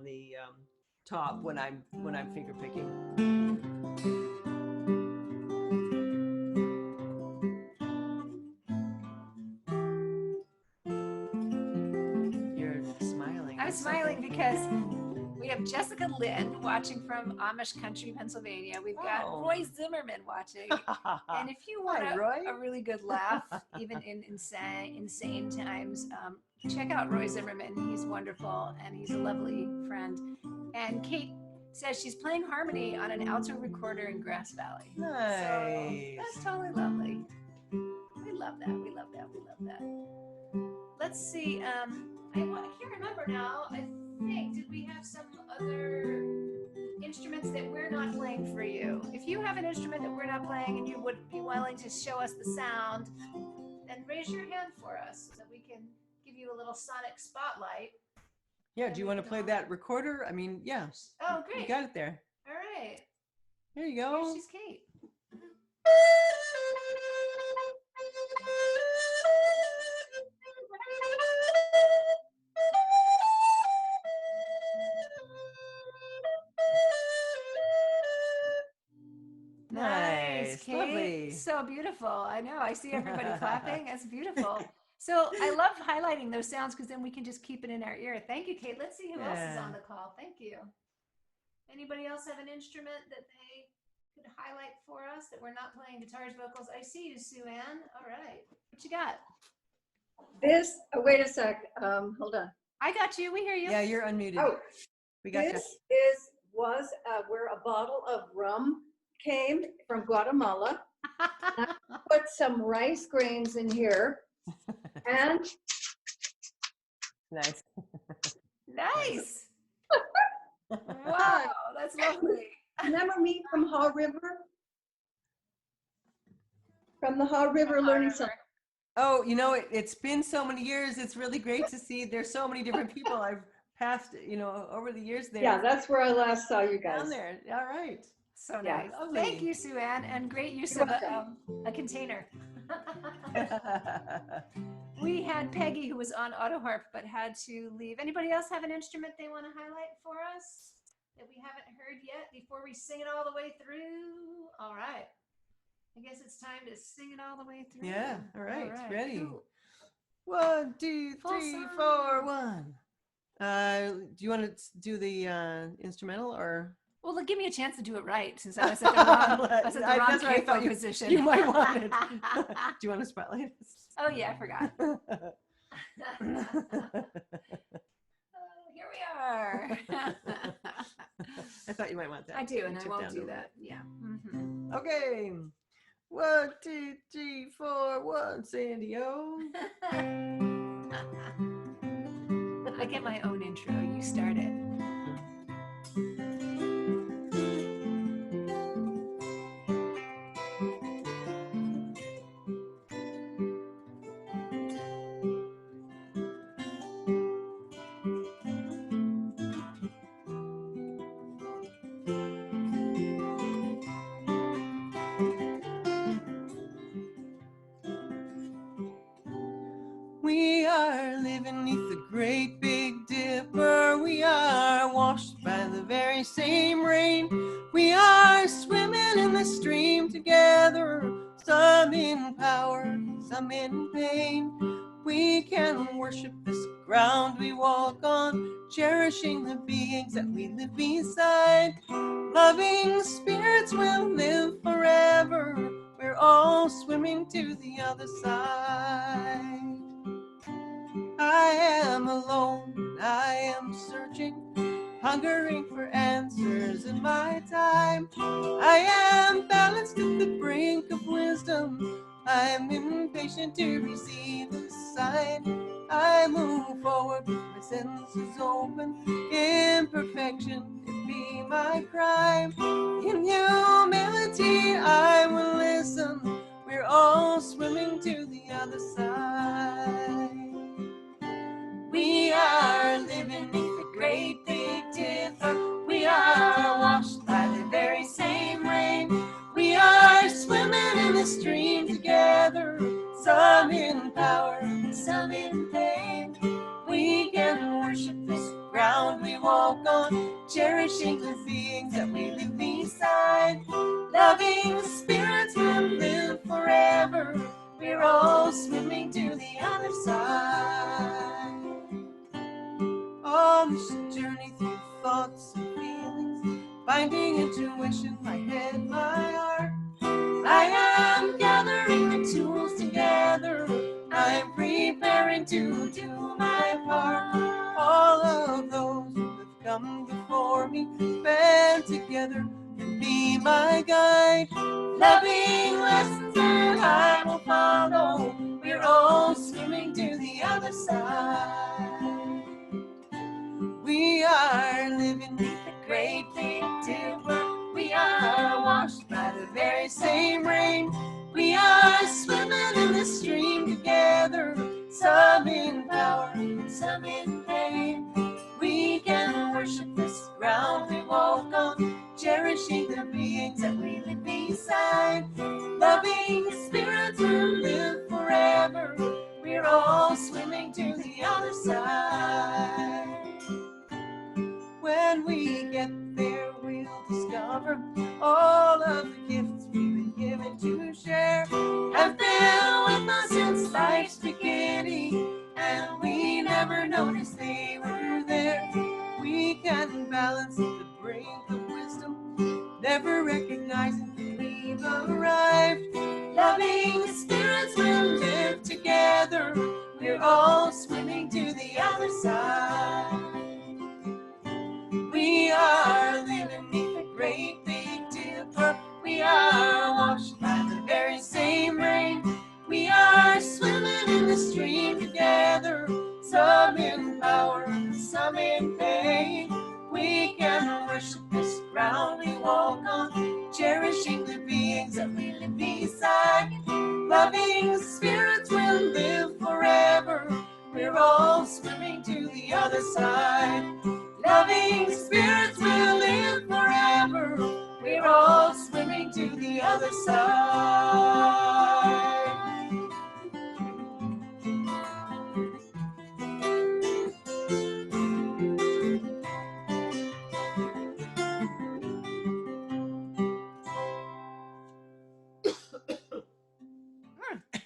the top when I'm finger picking. You're smiling. I'm smiling because we have Jessica Lynn watching from Amish Country, Pennsylvania. We've got Roy Zimmerman watching. And if you want a really good laugh, even in insane times, check out Roy Zimmerman. He's wonderful, and he's a lovely friend. And Kate says she's playing harmony on an alto recorder in Grass Valley. Nice. So that's totally lovely. We love that. We love that. We love that. Let's see. I can't remember now. I think, did we have some other instruments that we're not playing for you? If you have an instrument that we're not playing and you would be willing to show us the sound, then raise your hand for us so that we can give you a little sonic spotlight. Yeah, do you want to play that recorder? I mean, yeah. Oh, great. You got it there. All right. There you go. Here she's Kate. Nice. Kate. Lovely. So beautiful. I know. I see everybody clapping. That's beautiful. So I love highlighting those sounds because then we can just keep it in our ear. Thank you, Kate. Let's see who else is on the call. Thank you. Anybody else have an instrument that they could highlight for us that we're not playing guitars, vocals? I see you, Sue Ann. All right. What you got? Wait a sec. Hold on. I got you. We hear you. Yeah, you're unmuted. Oh, we got you. this was where a bottle of rum came from Guatemala. I put some rice grains in here, and Nice. Nice. Wow, that's lovely. remember me from Haw River? From the Haw River Learning Center. Oh, it's been so many years. It's really great to see. There's so many different people I've passed, over the years there. Yeah, that's where I last saw you guys. Down there. All right. So Yeah. nice. Lovely. Thank you, Sue Ann, and great use You're of a container. We had Peggy, who was on auto harp but had to leave. Anybody else have an instrument they want to highlight for us that we haven't heard yet before we sing it all the way through? All right. I guess it's time to sing it all the way through. Yeah. All right. Ready. Cool. 1, 2, Full 3, song. 4, 1. Do you want to do the instrumental or? Well, give me a chance to do it right, since I was at the wrong, That's what I capo thought position. You might want it. Do you want to spotlight us? Oh yeah, I forgot. Here we are. I thought you might want that. I do, and I Tip won't down do a that. Yeah. Mhm. Okay. 1, 2, 3, 4, 1. Sandy-O. I get my own intro. You start it. We are living neath the great big dipper. We are washed by the very same rain. We are swimming in the stream together, some in power, some in pain. We can worship this ground we walk on, cherishing the beings that we live beside. Loving spirits will live forever. We're all swimming to the other side. I am alone, I am searching, hungering for answers in my time. I am balanced at the brink of wisdom. I am impatient to receive a sign. I move forward with my senses open. Imperfection could be my crime. In humility I will listen. We're all swimming to the other side. We are living beneath the great big dipper. We are washed by the very same rain. We are swimming in the stream together, some in power, some in pain. We can worship this ground we walk on, cherishing the beings that we live beside. Loving spirits will live forever. We're all swimming to the other side. On this journey through thoughts and feelings, finding intuition, my head, my heart. I am gathering the tools together. I'm preparing to do my part. All of those who have come before me, band together and be my guide. Loving lessons that I will follow. We're all swimming to the other side. We are living beneath the great big dipper. We are washed by the very same rain. We are swimming in the stream together, some in power, some in pain. We can worship this ground we walk on, cherishing the beings that we live beside. Loving spirits will live forever. We're all swimming to the other side. When we get there, we'll discover all of the gifts we've been given to share have been with us since life's beginning, and we never noticed they were there. We can balance at the brink of wisdom, never recognizing that we've arrived. Loving spirits will live together. We're all swimming to the other side. We are living beneath the great big dipper. We are washed by the very same rain. We are swimming in the stream together, some in power, some in pain. We can worship this ground we walk on, cherishing the beings that we live beside. Loving spirits will live forever. We're all swimming to the other side. Loving spirits will live forever. We're all swimming to the other side.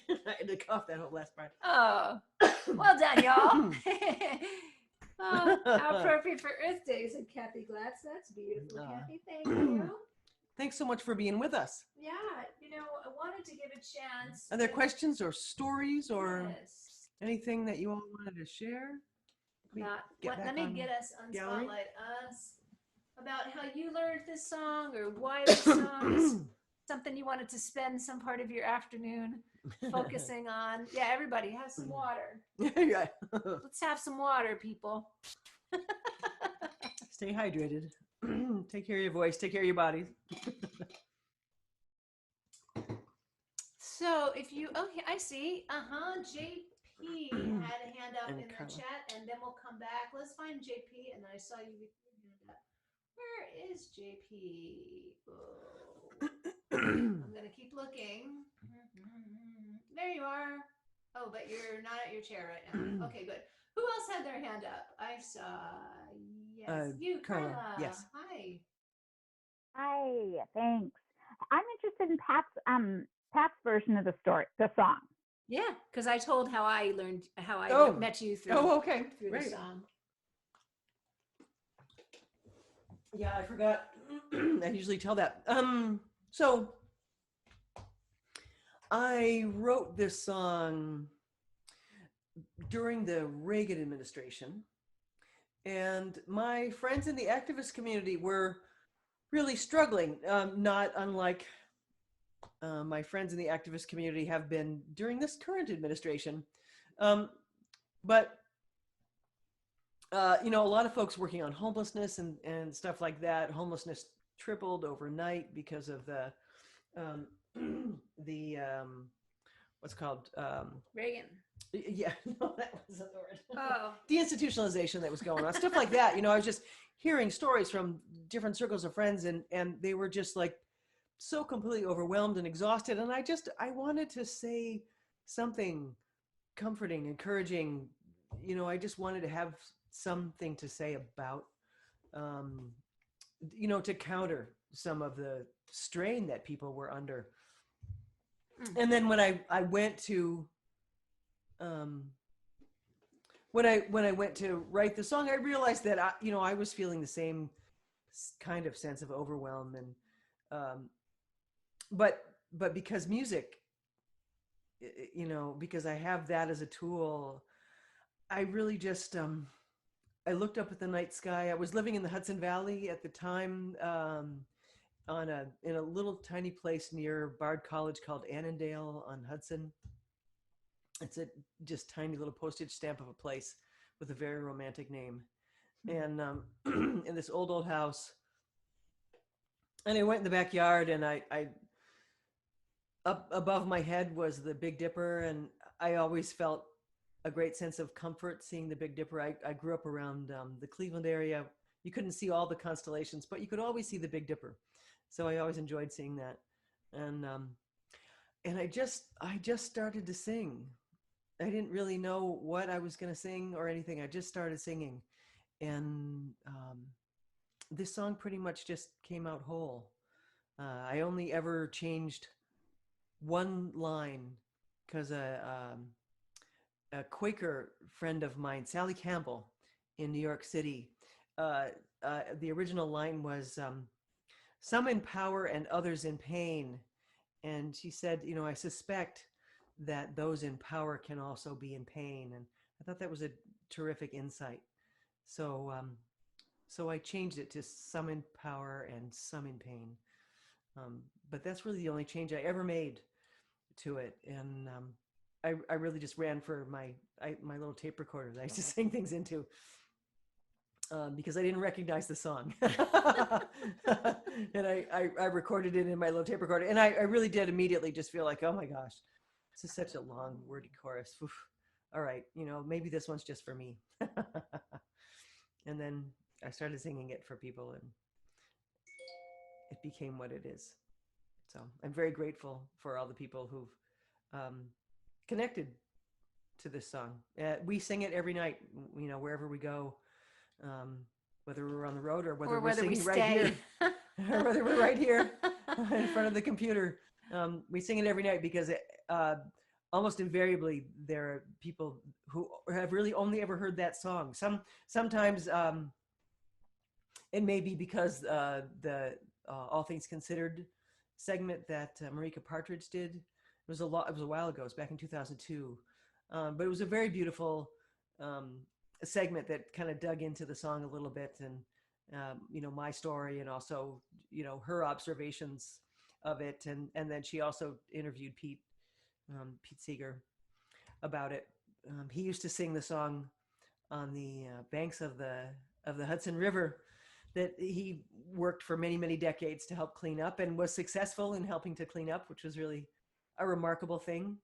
I had to cough that whole last part. Oh, well done, y'all. Oh, how appropriate for Earth Day, said Kathy Glatz. That's beautiful, Kathy. Thank you. Thanks so much for being with us. Yeah, I wanted to give a chance. Are there questions or stories or Yes. anything that you all wanted to share? Let me get us on gallery? Spotlight Us about how you learned this song or why this song is something you wanted to spend some part of your afternoon focusing on. Yeah, everybody have some water. Yeah. Let's have some water, people. Stay hydrated. Take care of your voice. Take care of your bodies. So if you, okay, I see. JP had a hand up And in the Carla. chat, and then we'll come back. Let's find JP, and then I saw you with your hand up. Where is JP? Oh. I'm gonna keep looking. There you are. Oh, but you're not at your chair right now. Okay, good. Who else had their hand up? I saw, yes, you, Carla, Carla. yes. Hi. Hi, thanks. I'm interested in Pat's version of the song. Yeah, because I told how I learned, how I Oh. met you through, Oh, okay. through Right. the song. Yeah, I forgot. I usually tell that. So I wrote this song during the Reagan administration, and my friends in the activist community were really struggling, not unlike my friends in the activist community have been during this current administration. But you know, a lot of folks working on homelessness and stuff like that. Homelessness tripled overnight because of um, the what's called Reagan. yeah, no, that wasn't the word. Oh. Deinstitutionalization that was going on, stuff like that. You know, I was just hearing stories from different circles of friends, and they were just like so completely overwhelmed and exhausted. And I wanted to say something comforting, encouraging. You know, I just wanted to have something to say about, you know, to counter some of the strain that people were under. And then when I went to, when I went to write the song, I realized that you know, I was feeling the same kind of sense of overwhelm, and but because music, you know, because I have that as a tool, I really just I looked up at the night sky. I was living in the Hudson Valley at the time, in a little tiny place near Bard College called Annandale on Hudson. It's a just tiny little postage stamp of a place with a very romantic name, and in this old house. And I went in the backyard, and I up above my head was the Big Dipper, and I always felt a great sense of comfort seeing the Big Dipper. I grew up around the Cleveland area. You couldn't see all the constellations, but you could always see the Big Dipper. So I always enjoyed seeing that. And I just started to sing. I didn't really know what I was going to sing or anything. I just started singing. And this song pretty much just came out whole. I only ever changed one line because a Quaker friend of mine, Sally Campbell, in New York City, the original line was, some in power and others in pain. And she said, you know, I suspect that those in power can also be in pain. And I thought that was a terrific insight. So, so I changed it to some in power and some in pain. But that's really the only change I ever made to it. And I really just ran for my little tape recorder that I used to sing things into, because I didn't recognize the song. And I recorded it in my little tape recorder. And I really did immediately just feel like, oh my gosh, this is such a long, wordy chorus. Oof. All right, you know, maybe this one's just for me. And then I started singing it for people, and it became what it is. So I'm very grateful for all the people who've connected to this song. We sing it every night, you know, wherever we go, whether we're on the road or whether we're singing right here, or whether we're right here in front of the computer. We sing it every night because almost invariably there are people who have really only ever heard that song. Sometimes it may be because the All Things Considered segment that Marika Partridge did. It was a while ago. It was back in 2002. But it was a very beautiful segment that kind of dug into the song a little bit, and you know, my story, and also, you know, her observations of it, and then she also interviewed Pete Seeger about it. He used to sing the song on the banks of the Hudson River that he worked for many decades to help clean up, and was successful in helping to clean up, which was really a remarkable thing.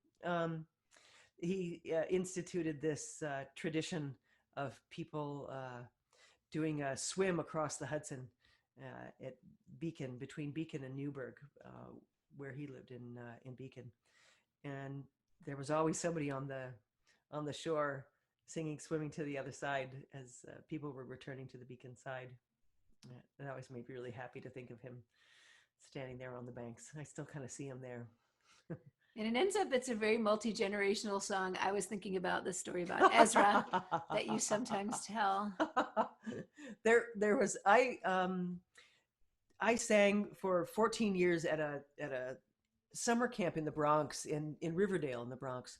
He instituted this tradition of people doing a swim across the Hudson at Beacon, between Beacon and Newburgh, where he lived in Beacon. And there was always somebody on the shore singing "Swimming to the Other Side" as people were returning to the beacon side. That always made me really happy to think of him standing there on the banks. I still kind of see him there. And it ends up, it's a very multi-generational song. I was thinking about this story about Ezra that you sometimes tell. There was I sang for 14 years at a summer camp in the Bronx, in Riverdale in the Bronx.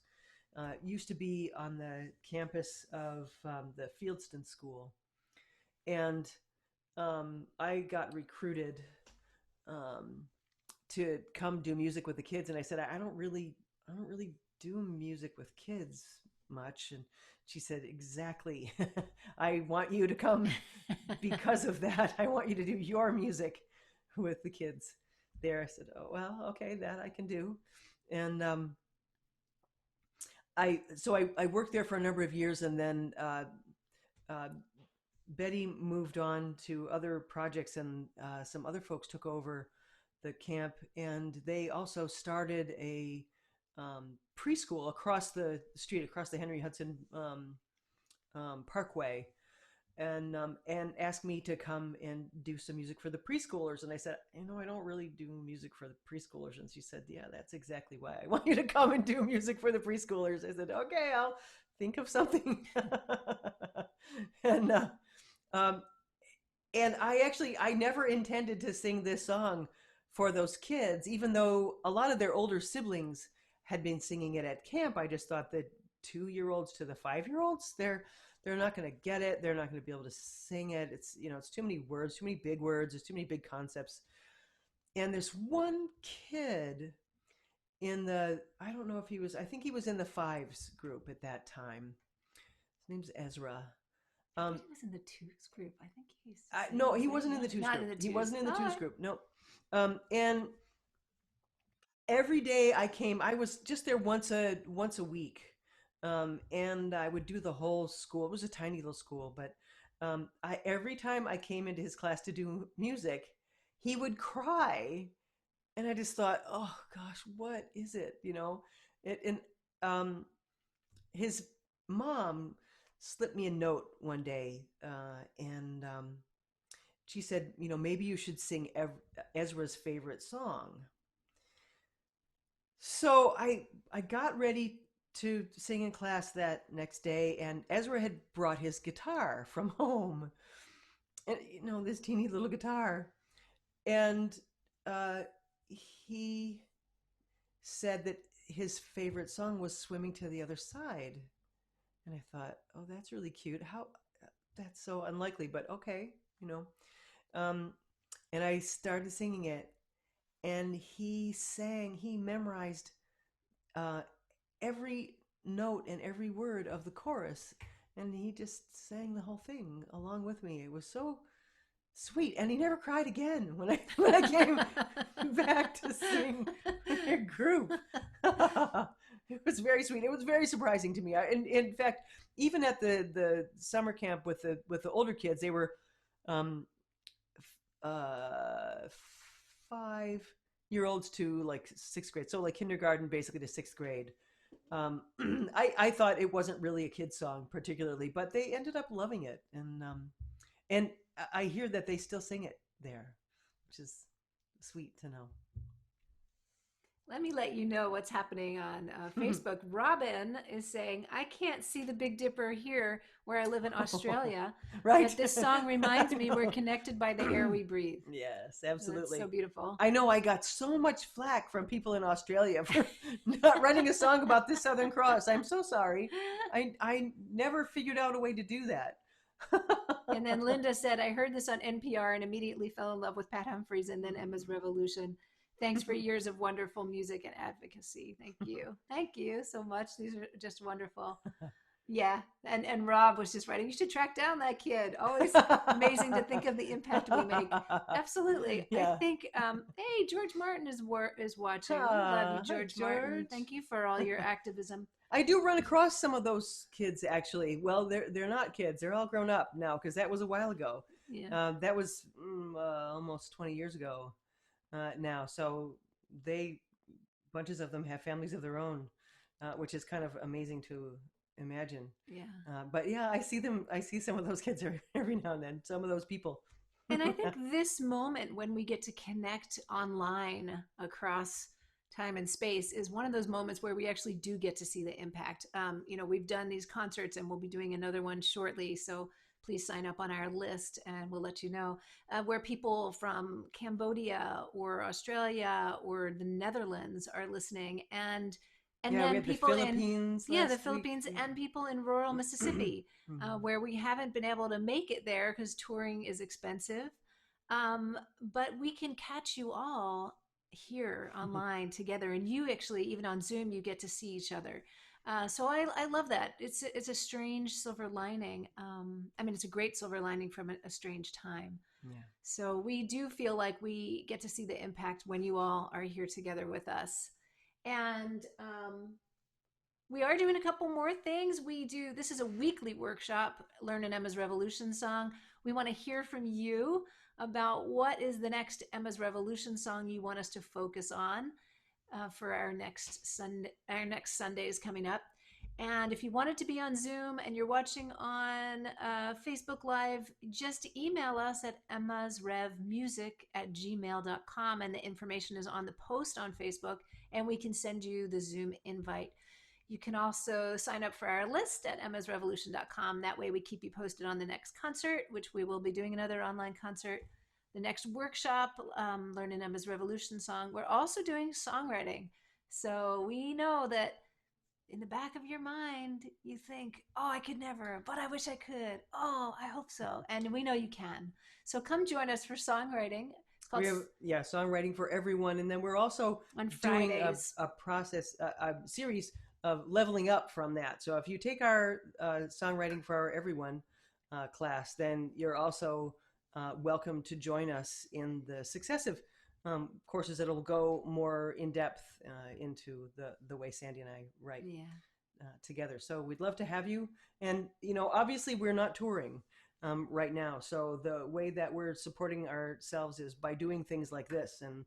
Used to be on the campus of the Fieldston School, and I got recruited to come do music with the kids, and I said I don't really do music with kids much, and she said, exactly. I want you to come because of that. I want you to do your music with the kids there. I said, oh well, okay, that I can do. And I worked there for a number of years, and then Betty moved on to other projects, and some other folks took over the camp, and they also started a preschool across the street, across the Henry Hudson Parkway, and asked me to come and do some music for the preschoolers. And I said, I don't really do music for the preschoolers. And she said, yeah, that's exactly why I want you to come and do music for the preschoolers. I said, okay, I'll think of something. And I never intended to sing this song for those kids, even though a lot of their older siblings had been singing it at camp. I just thought the 2-year-olds to the 5-year-olds, they're not going to get it. They're not going to be able to sing it. It's, it's too many words, too many big words. There's too many big concepts. And this one kid in I don't know if he was, I think he was in the 5s group at that time. His name's Ezra. He was in the 2s group. I think he's. No, he wasn't in the 2s group. He wasn't in the 2s group. No. And every day I came, I was just there once a week. And I would do the whole school. It was a tiny little school, but every time I came into his class to do music, he would cry, and I just thought, oh gosh, what is it? His mom slipped me a note one day, and she said, maybe you should sing Ezra's favorite song. So I got ready to sing in class that next day, and Ezra had brought his guitar from home, and this teeny little guitar, and he said that his favorite song was "Swimming to the Other Side," and I thought, oh, that's really cute. That's so unlikely, but okay, and I started singing it, and he memorized every note and every word of the chorus, and he just sang the whole thing along with me. It was so sweet, and he never cried again when I came back to sing in a group. It was very sweet. It was very surprising to me. In fact, even at the summer camp with the older kids, they were 5-year-olds to like 6th grade, so like kindergarten basically to 6th grade. I thought it wasn't really a kid's song particularly, but they ended up loving it, and I hear that they still sing it there, which is sweet to know. Let me let you know what's happening on Facebook. Robin is saying, I can't see the Big Dipper here where I live in Australia. Right. But this song reminds me we're connected by the air we breathe. Yes, absolutely. That's so beautiful. I know I got so much flack from people in Australia for not writing a song about the Southern Cross. I'm so sorry. I never figured out a way to do that. And then Linda said, I heard this on NPR and immediately fell in love with Pat Humphries and then Emma's Revolution. Thanks for years of wonderful music and advocacy. Thank you. Thank you so much. These are just wonderful. Yeah. And Rob was just writing, you should track down that kid. Always amazing to think of the impact we make. Absolutely. Yeah. I think, hey, George Martin is watching. Love you, George Martin. Thank you for all your activism. I do run across some of those kids, actually. Well, they're not kids. They're all grown up now, because that was a while ago. Yeah. That was almost 20 years ago now. So bunches of them have families of their own. which is kind of amazing to imagine. Yeah. But yeah, I see some of those kids every now and then, some of those people. And I think this moment when we get to connect online across time and space is one of those moments where we actually do get to see the impact. We've done these concerts and we'll be doing another one shortly. So please sign up on our list and we'll let you know where people from Cambodia or Australia or the Netherlands are listening. And we then had people the Philippines the last week. Philippines and people in rural Mississippi, where we haven't been able to make it there because touring is expensive. But we can catch you all here online together, and you actually, even on Zoom, you get to see each other. So I love that. It's a strange silver lining. It's a great silver lining from a strange time. Yeah. So we do feel like we get to see the impact when you all are here together with us. And we are doing a couple more things. This is a weekly workshop, Learn an Emma's Revolution song. We want to hear from you about what is the next Emma's Revolution song you want us to focus on for our next Sundays coming up. And if you wanted to be on Zoom and you're watching on Facebook Live, just email us at emmasrevmusic@gmail.com, and the information is on the post on Facebook, and we can send you the Zoom invite. You can also sign up for our list at emmasrevolution.com. That way we keep you posted on the next concert, which we will be doing another online concert. The next workshop, Learn an Emma's Revolution song. We're also doing songwriting. So we know that in the back of your mind, you think, oh, I could never, but I wish I could. Oh, I hope so. And we know you can. So come join us for songwriting. It's called songwriting for everyone. And then we're also on doing Fridays. a process, a series of leveling up from that. So if you take our songwriting for everyone class, then you're also welcome to join us in the successive courses that'll go more in depth into the way Sandy and I write together. So we'd love to have you. And, obviously we're not touring right now. So the way that we're supporting ourselves is by doing things like this. And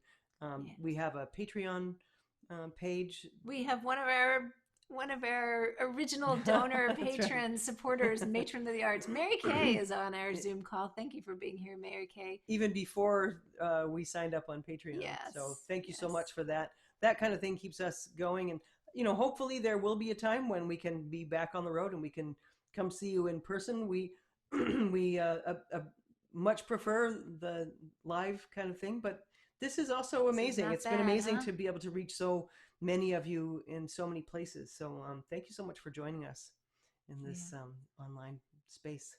we have a Patreon page. We have one of our original donor patrons, supporters, matron of the arts. Mary Kay is on our Zoom call. Thank you for being here, Mary Kay. Even before we signed up on Patreon. Yes. So thank you so much for that. That kind of thing keeps us going. And, hopefully there will be a time when we can be back on the road and we can come see you in person. We much prefer the live kind of thing, but this is also amazing. It's been amazing to be able to reach so many of you in so many places. So thank you so much for joining us in this online space.